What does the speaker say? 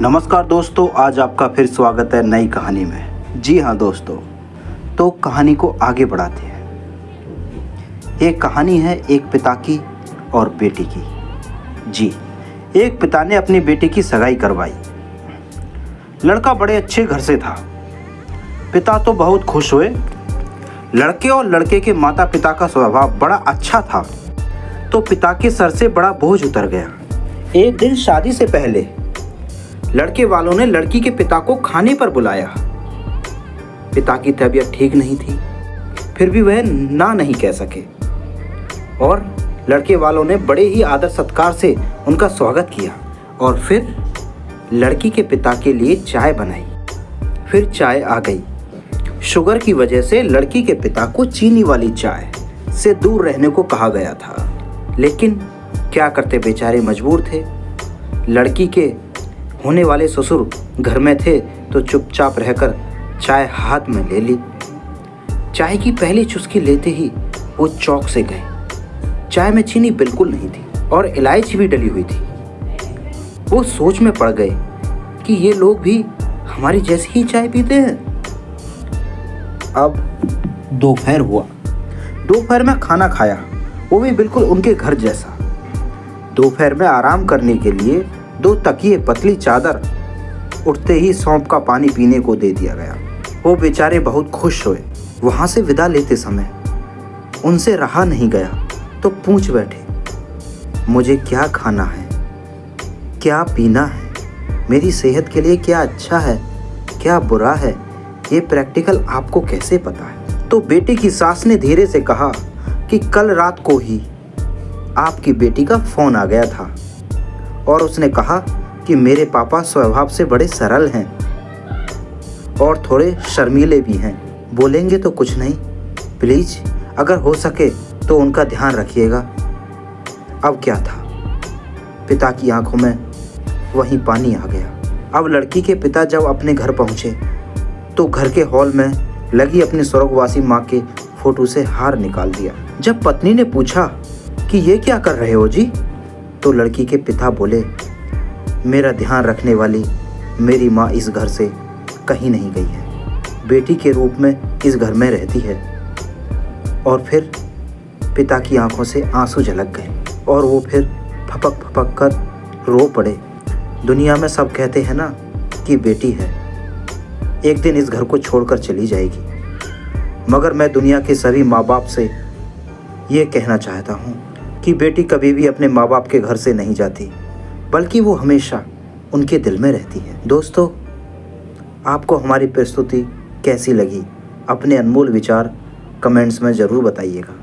नमस्कार दोस्तों, आज आपका फिर स्वागत है नई कहानी में। जी हाँ दोस्तों, तो कहानी को आगे बढ़ाते हैं। एक कहानी है एक पिता की और बेटी की। जी, एक पिता ने अपनी बेटी की सगाई करवाई। लड़का बड़े अच्छे घर से था। पिता तो बहुत खुश हुए। लड़के और लड़के के माता पिता का स्वभाव बड़ा अच्छा था, तो पिता के सर से बड़ा बोझ उतर गया। एक दिन शादी से पहले लड़के वालों ने लड़की के पिता को खाने पर बुलाया। पिता की तबीयत ठीक नहीं थी, फिर भी वह ना नहीं कह सके और लड़के वालों ने बड़े ही आदर सत्कार से उनका स्वागत किया और फिर लड़की के पिता के लिए चाय बनाई। फिर चाय आ गई। शुगर की वजह से लड़की के पिता को चीनी वाली चाय से दूर रहने को कहा गया था, लेकिन क्या करते, बेचारे मजबूर थे। लड़की के होने वाले ससुर घर में थे तो चुपचाप रहकर चाय हाथ में ले ली। चाय की पहली चुस्की लेते ही वो चौंक से गए। चाय में चीनी बिल्कुल नहीं थी और इलायची भी डली हुई थी। वो सोच में पड़ गए कि ये लोग भी हमारी जैसी ही चाय पीते हैं। अब दोपहर हुआ। दोपहर में खाना खाया, वो भी बिल्कुल उनके घर जैसा। दोपहर में आराम करने के लिए 2 तकिए, पतली चादर, उठते ही सौंफ का पानी पीने को दे दिया गया। वो बेचारे बहुत खुश हुए। वहाँ से विदा लेते समय उनसे रहा नहीं गया तो पूछ बैठे, मुझे क्या खाना है, क्या पीना है, मेरी सेहत के लिए क्या अच्छा है, क्या बुरा है, ये प्रैक्टिकल आपको कैसे पता है? तो बेटी की सास ने धीरे से कहा कि कल रात को ही आपकी बेटी का फ़ोन आ गया था और उसने कहा कि मेरे पापा स्वभाव से बड़े सरल हैं और थोड़े शर्मीले भी हैं। बोलेंगे तो कुछ नहीं, प्लीज़ अगर हो सके तो उनका ध्यान रखिएगा। अब क्या था, पिता की आंखों में वहीं पानी आ गया। अब लड़की के पिता जब अपने घर पहुंचे तो घर के हॉल में लगी अपनी स्वर्गवासी माँ के फोटो से हार निकाल दिया। जब पत्नी ने पूछा कि ये क्या कर रहे हो जी, तो लड़की के पिता बोले, मेरा ध्यान रखने वाली मेरी माँ इस घर से कहीं नहीं गई है, बेटी के रूप में इस घर में रहती है। और फिर पिता की आंखों से आंसू झलक गए और वो फिर फपक फपक कर रो पड़े। दुनिया में सब कहते हैं ना कि बेटी है एक दिन इस घर को छोड़कर चली जाएगी, मगर मैं दुनिया के सभी माँ बाप से ये कहना चाहता हूँ कि बेटी कभी भी अपने माँ बाप के घर से नहीं जाती, बल्कि वो हमेशा उनके दिल में रहती है। दोस्तों, आपको हमारी प्रस्तुति कैसी लगी? अपने अनमोल विचार कमेंट्स में ज़रूर बताइएगा।